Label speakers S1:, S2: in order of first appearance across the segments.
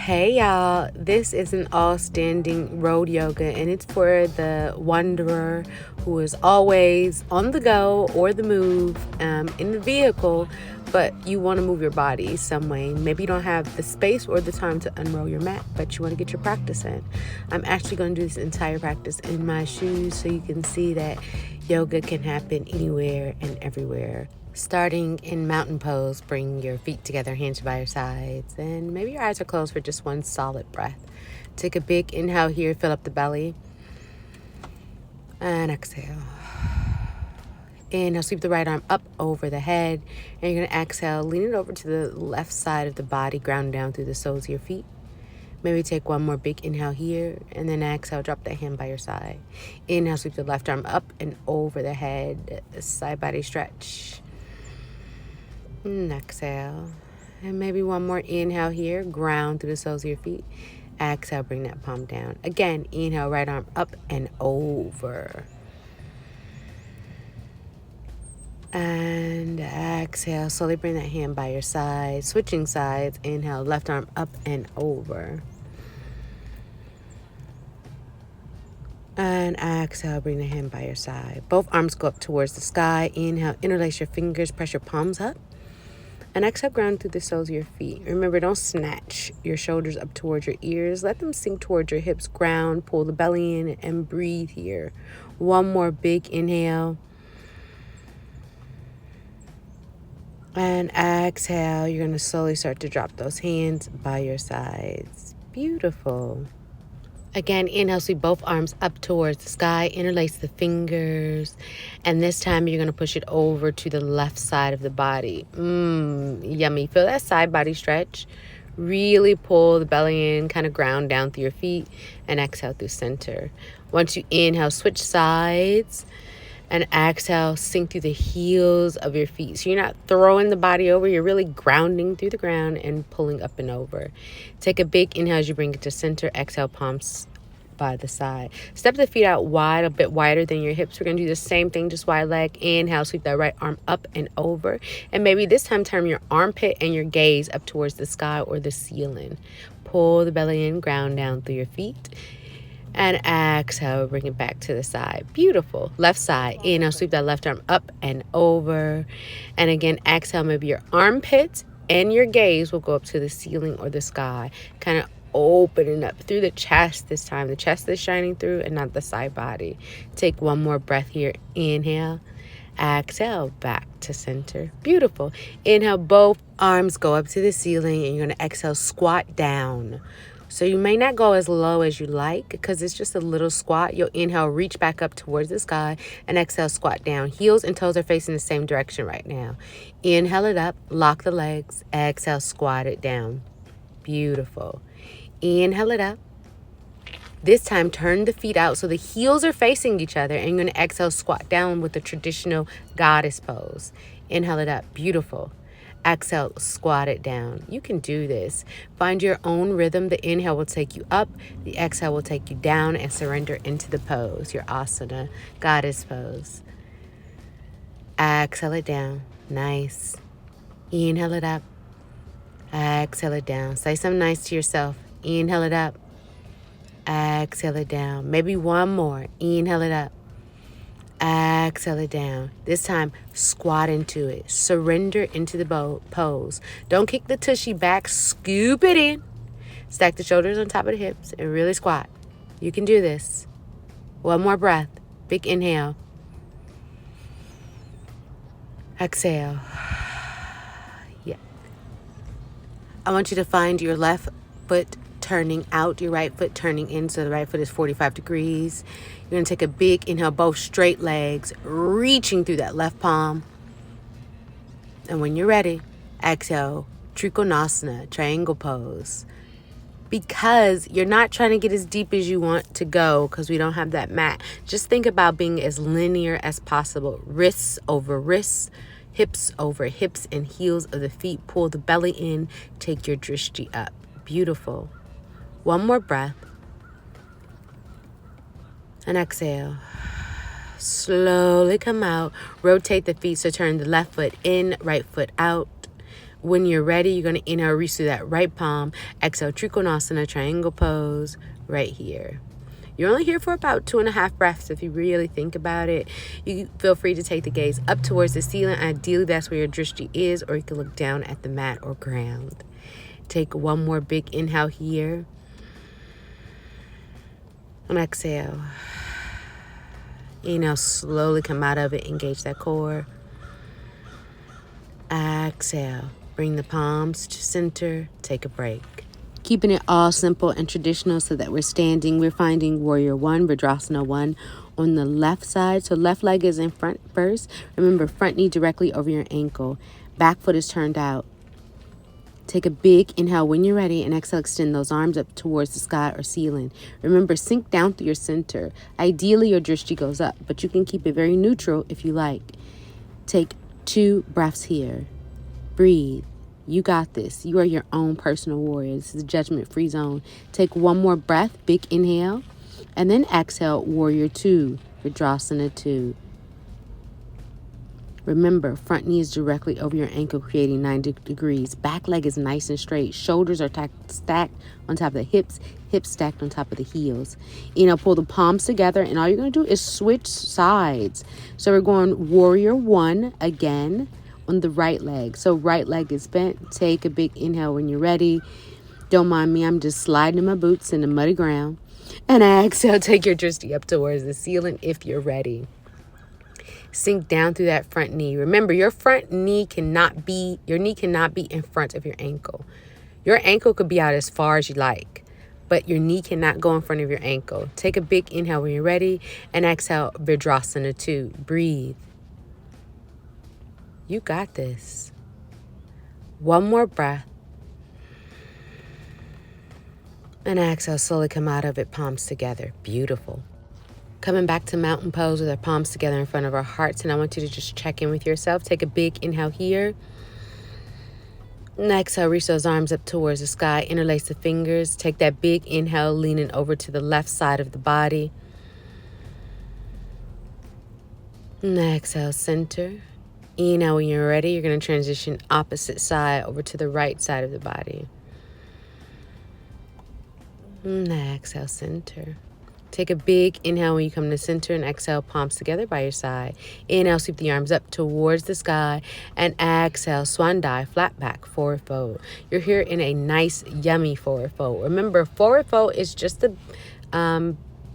S1: Hey y'all, this is an all-standing road yoga and it's for the wanderer who is always on the go or the move in the vehicle, but you want to move your body some way. Maybe you don't have the space or the time to unroll your mat, but you want to get your practice in. I'm actually going to do this entire practice in my shoes so you can see that yoga can happen anywhere and everywhere. Starting in mountain pose, bring your feet together, hands by your sides, and maybe your eyes are closed for just one solid breath. Take a big inhale here, fill up the belly, and exhale. Inhale, sweep the right arm up over the head, and you're going to exhale, lean it over to the left side of the body, ground down through the soles of your feet. Maybe take one more big inhale here, and then exhale, drop that hand by your side. Inhale, sweep the left arm up and over the head, side body stretch. And exhale. And maybe one more inhale here. Ground through the soles of your feet. Exhale, bring that palm down. Again, inhale, right arm up and over. And exhale, slowly bring that hand by your side. Switching sides. Inhale, left arm up and over. And exhale, bring the hand by your side. Both arms go up towards the sky. Inhale, interlace your fingers, press your palms up. And exhale, ground through the soles of your feet. Remember, don't snatch your shoulders up towards your ears. Let them sink towards your hips. Ground, pull the belly in, and breathe here. One more big inhale. And exhale, you're going to slowly start to drop those hands by your sides. Beautiful. Again, inhale, sweep both arms up towards the sky. Interlace the fingers. And this time, you're going to push it over to the left side of the body. Yummy. Feel that side body stretch. Really pull the belly in, kind of ground down through your feet. And exhale through center. Once you inhale, switch sides. And exhale, sink through the heels of your feet. So you're not throwing the body over. You're really grounding through the ground and pulling up and over. Take a big inhale as you bring it to center. Exhale, palms by the side. Step the feet out wide, a bit wider than your hips. We're going to do the same thing, just wide leg. Inhale, sweep that right arm up and over. And maybe this time turn your armpit and your gaze up towards the sky or the ceiling. Pull the belly in, ground down through your feet. And exhale, bring it back to the side. Beautiful. Left side. Inhale, sweep that left arm up and over. And again, exhale, maybe your armpits and your gaze will go up to the ceiling or the sky. Kind of opening up through the chest this time. The chest is shining through and not the side body. Take one more breath here. Inhale. Exhale, back to center. Beautiful. Inhale, both arms go up to the ceiling and you're going to exhale, squat down. So you may not go as low as you like because it's just a little squat. You'll inhale, reach back up towards the sky, and exhale, squat down. Heels and toes are facing the same direction right now. Inhale it up, lock the legs. Exhale, squat it down. Beautiful. Inhale it up. This time, turn the feet out so the heels are facing each other, and you're going to exhale, squat down with the traditional goddess pose. Inhale it up. Beautiful. Exhale, squat it down. You can do this. Find your own rhythm. The inhale will take you up. The exhale will take you down and surrender into the pose, your asana, goddess pose. Exhale it down. Nice. Inhale it up. Exhale it down. Say something nice to yourself. Inhale it up. Exhale it down. Maybe one more. Inhale it up. Exhale it down. This time, squat into it. Surrender into the pose. Don't kick the tushy back. Scoop it in. Stack the shoulders on top of the hips and really squat. You can do this. One more breath. Big inhale. Exhale. Yeah. I want you to find your left foot turning out, your right foot turning in, so the right foot is 45 degrees. You're going to take a big inhale, both straight legs, reaching through that left palm. And when you're ready, exhale, Trikonasana, triangle pose. Because you're not trying to get as deep as you want to go because we don't have that mat. Just think about being as linear as possible. Wrists over wrists, hips over hips, and heels of the feet. Pull the belly in, take your drishti up. Beautiful. One more breath. And exhale. Slowly come out. Rotate the feet, so turn the left foot in, right foot out. When you're ready, you're going to inhale, reach through that right palm. Exhale, Trikonasana, triangle pose right here. You're only here for about 2.5 breaths if you really think about it. You feel free to take the gaze up towards the ceiling. Ideally, that's where your drishti is, or you can look down at the mat or ground. Take one more big inhale here. And exhale. Inhale, slowly come out of it, engage that core. Exhale, bring the palms to center, take a break. Keeping it all simple and traditional so that we're standing, we're finding Warrior 1, Virdrasana 1 on the left side. So left leg is in front first. Remember, front knee directly over your ankle. Back foot is turned out. Take a big inhale when you're ready, and exhale, extend those arms up towards the sky or ceiling. Remember, sink down through your center. Ideally, your drishti goes up, but you can keep it very neutral if you like. Take 2 breaths here. Breathe. You got this. You are your own personal warrior. This is a judgment-free zone. Take one more breath, big inhale, and then exhale, Warrior 2, Virdrasana 2. Remember, front knee is directly over your ankle, creating 90 degrees. Back leg is nice and straight. Shoulders are stacked on top of the hips. Hips stacked on top of the heels. Pull the palms together, and all you're going to do is switch sides. So we're going Warrior 1 again on the right leg. So right leg is bent. Take a big inhale when you're ready. Don't mind me. I'm just sliding in my boots in the muddy ground. And exhale, take your drishti up towards the ceiling if you're ready. Sink down through that front knee. Remember, your knee cannot be in front of your ankle. Your ankle could be out as far as you like, but your knee cannot go in front of your ankle. Take a big inhale when you're ready, and exhale, Virdrasana 2. Breathe. You got this. One more breath. And exhale, slowly come out of it, palms together. Beautiful. Coming back to mountain pose with our palms together in front of our hearts. And I want you to just check in with yourself. Take a big inhale here. And exhale, reach those arms up towards the sky. Interlace the fingers. Take that big inhale, leaning over to the left side of the body. And exhale, center. Inhale, when you're ready, you're going to transition opposite side over to the right side of the body. And exhale, center. Take a big inhale when you come to center, and exhale, palms together by your side. Inhale, sweep the arms up towards the sky, and exhale, swan dive, flat back, forward fold. You're here in a nice, yummy forward fold. Remember, forward fold is just the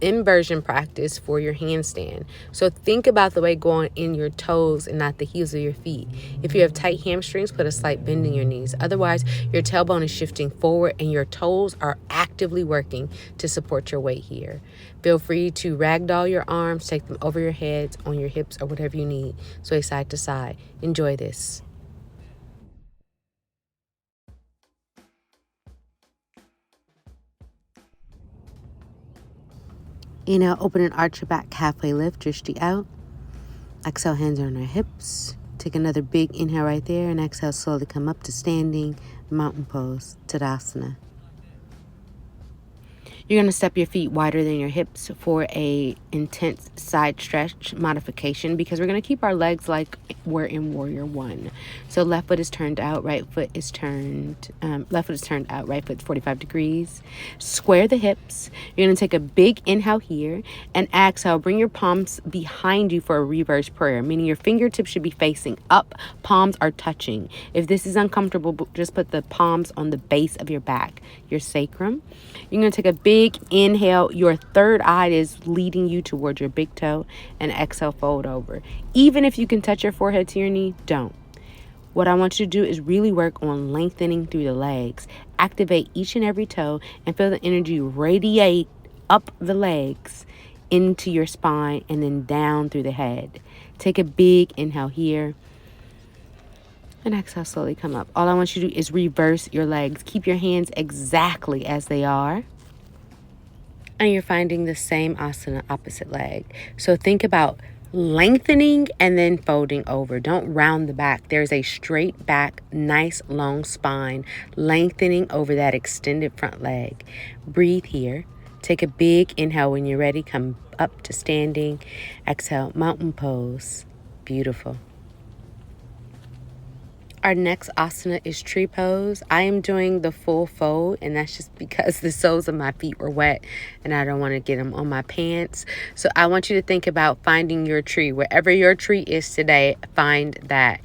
S1: inversion practice for your handstand. So think about the weight going in your toes and not the heels of your feet. If you have tight hamstrings, put a slight bend in your knees. Otherwise, your tailbone is shifting forward and your toes are actively working to support your weight here. Feel free to ragdoll your arms, take them over your heads, on your hips, or whatever you need. Sway side to side. Enjoy this. Inhale, open and arch your back, halfway lift, drishti out. Exhale, hands are on our hips. Take another big inhale right there, and exhale, slowly come up to standing mountain pose, Tadasana. You're going to step your feet wider than your hips for a intense side stretch modification, because we're going to keep our legs like we're in Warrior 1. So left foot is turned out, right foot is turned out, right foot's 45 degrees. Square the hips. You're going to take a big inhale here, and exhale, bring your palms behind you for a reverse prayer, meaning your fingertips should be facing up, palms are touching. If this is uncomfortable, just put the palms on the base of your back, your sacrum. You're going to take a big inhale. Your third eye is leading you towards your big toe, and exhale, fold over. Even if you can touch your forehead to your knee, don't. What I want you to do is really work on lengthening through the legs. Activate each and every toe and feel the energy radiate up the legs into your spine and then down through the head. Take a big inhale here. And exhale, slowly come up. All I want you to do is reverse your legs. Keep your hands exactly as they are. And you're finding the same asana, opposite leg. So think about lengthening and then folding over. Don't round the back. There's a straight back, nice long spine, lengthening over that extended front leg. Breathe here. Take a big inhale when you're ready. Come up to standing. Exhale, mountain pose. Beautiful. Our next asana is tree pose. I am doing the full fold, and that's just because the soles of my feet were wet and I don't want to get them on my pants. So I want you to think about finding your tree. Wherever your tree is today, find that.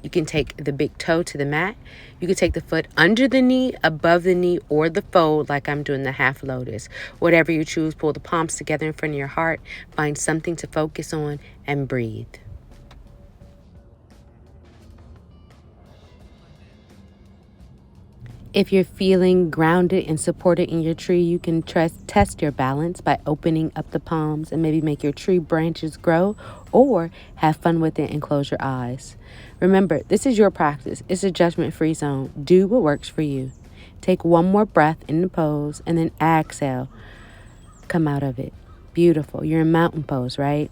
S1: You can take the big toe to the mat. You can take the foot under the knee, above the knee, or the fold like I'm doing the half lotus. Whatever you choose, pull the palms together in front of your heart. Find something to focus on and breathe. If you're feeling grounded and supported in your tree, you can test your balance by opening up the palms and maybe make your tree branches grow, or have fun with it and close your eyes. Remember, this is your practice. It's a judgment-free zone. Do what works for you. Take one more breath in the pose and then exhale. Come out of it. Beautiful. You're in mountain pose, right?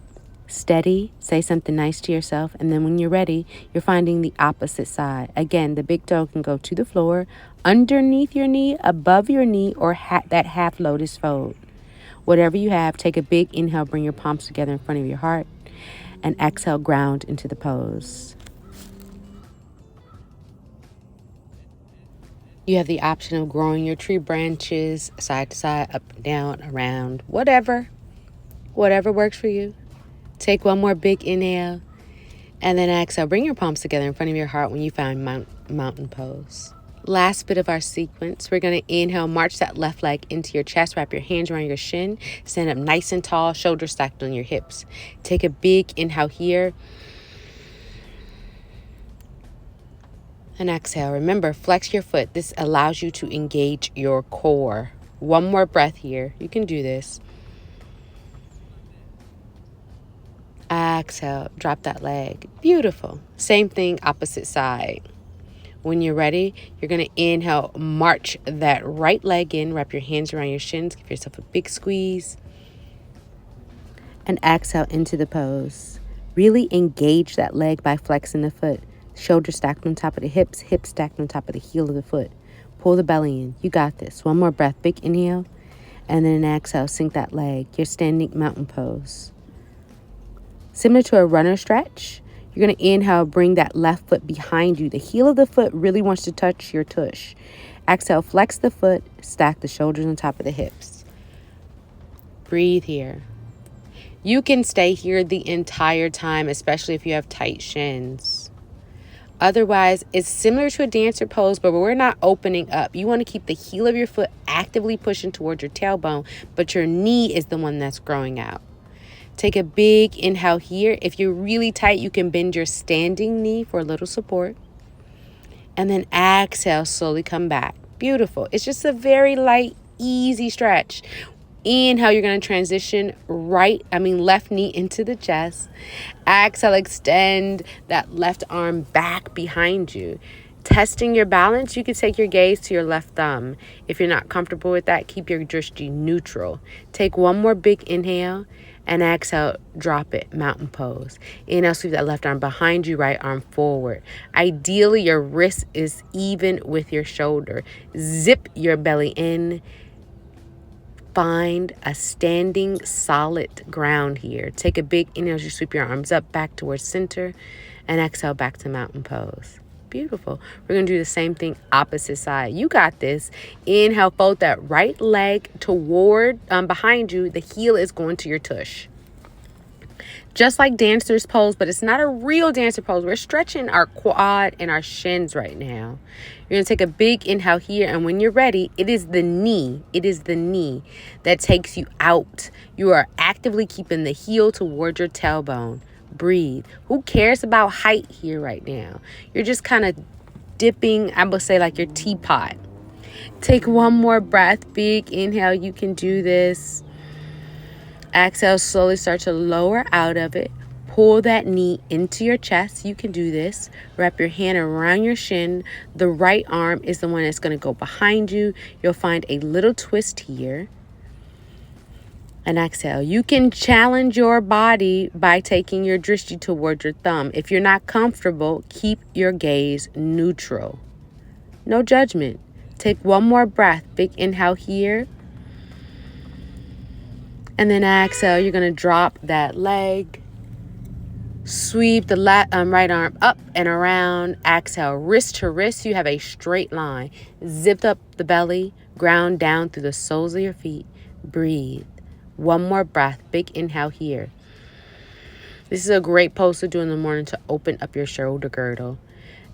S1: Steady, say something nice to yourself, and then when you're ready, you're finding the opposite side. Again, the big toe can go to the floor, underneath your knee, above your knee, or that half lotus fold. Whatever you have, take a big inhale, bring your palms together in front of your heart, and exhale, ground into the pose. You have the option of growing your tree branches side to side, up and down, around, whatever works for you. Take one more big inhale, and then exhale. Bring your palms together in front of your heart when you find mountain pose. Last bit of our sequence, we're going to inhale, march that left leg into your chest, wrap your hands around your shin, stand up nice and tall, shoulders stacked on your hips. Take a big inhale here, and exhale. Remember, flex your foot. This allows you to engage your core. One more breath here. You can do this. Exhale, drop that leg. Beautiful. Same thing, opposite side. When you're ready, you're going to inhale, march that right leg in, wrap your hands around your shins, give yourself a big squeeze, and exhale into the pose. Really engage that leg by flexing the foot. Shoulders stacked on top of the hips, hips stacked on top of the heel of the foot. Pull the belly in. You got this. One more breath, big inhale, and then an exhale, sink that leg. You're standing mountain pose. Similar to a runner stretch, you're going to inhale, bring that left foot behind you. The heel of the foot really wants to touch your tush. Exhale, flex the foot, stack the shoulders on top of the hips. Breathe here. You can stay here the entire time, especially if you have tight shins. Otherwise, it's similar to a dancer pose, but we're not opening up. You want to keep the heel of your foot actively pushing towards your tailbone, but your knee is the one that's growing out. Take a big inhale here. If you're really tight, you can bend your standing knee for a little support. And then exhale, slowly come back. Beautiful. It's just a very light, easy stretch. Inhale, you're going to transition left knee into the chest. Exhale, extend that left arm back behind you. Testing your balance, you can take your gaze to your left thumb. If you're not comfortable with that, keep your drishti neutral. Take one more big inhale. And exhale, drop it, mountain pose. Inhale, sweep that left arm behind you, right arm forward. Ideally, your wrist is even with your shoulder. Zip your belly in. Find a standing solid ground here. Take a big inhale as you sweep your arms up, back towards center, and exhale back to mountain pose. Beautiful. We're going to do the same thing opposite side. You got this. Inhale, fold that right leg toward behind you. The heel is going to your tush. Just like dancer's pose, but it's not a real dancer pose. We're stretching our quad and our shins right now. You're going to take a big inhale here, and when you're ready, it is the knee that takes you out. You are actively keeping the heel toward your tailbone. Breathe. Who cares about height here right now? You're just kind of dipping, I would say, like your teapot. Take one more breath. Big inhale. You can do this. Exhale, slowly start to lower out of it. Pull that knee into your chest. You can do this. Wrap your hand around your shin. The right arm is the one that's going to go behind you. You'll find a little twist here. And exhale. You can challenge your body by taking your drishti towards your thumb. If you're not comfortable, keep your gaze neutral. No judgment. Take one more breath. Big inhale here. And then exhale. You're going to drop that leg. Sweep the right arm up and around. Exhale, wrist to wrist. You have a straight line. Zip up the belly. Ground down through the soles of your feet. Breathe. One more breath. Big inhale here. This is a great pose to do in the morning to open up your shoulder girdle.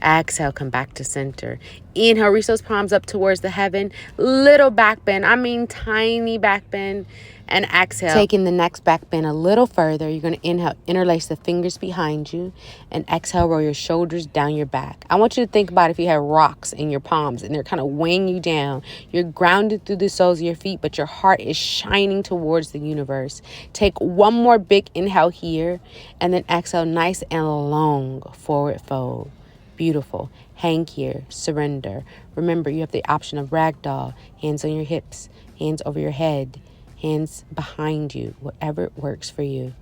S1: Exhale, come back to center. Inhale, reach those palms up towards the heaven. Little back bend. I mean tiny back bend. And exhale. Taking the next back bend a little further. You're going to inhale, interlace the fingers behind you. And exhale, roll your shoulders down your back. I want you to think about if you have rocks in your palms and they're kind of weighing you down. You're grounded through the soles of your feet, but your heart is shining towards the universe. Take one more big inhale here. And then exhale, nice and long forward fold. Beautiful. Hang here. Surrender. Remember, you have the option of ragdoll. Hands on your hips. Hands over your head. Hands behind you. Whatever works for you.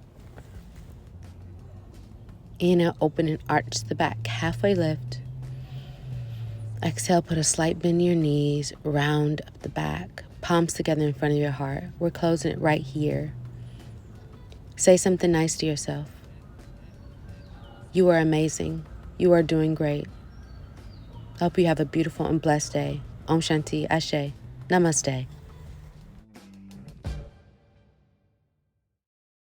S1: Inhale, open and arch the back. Halfway lift. Exhale, put a slight bend in your knees. Round up the back. Palms together in front of your heart. We're closing it right here. Say something nice to yourself. You are amazing. You are doing great. I hope you have a beautiful and blessed day. Om Shanti Ashe. Namaste.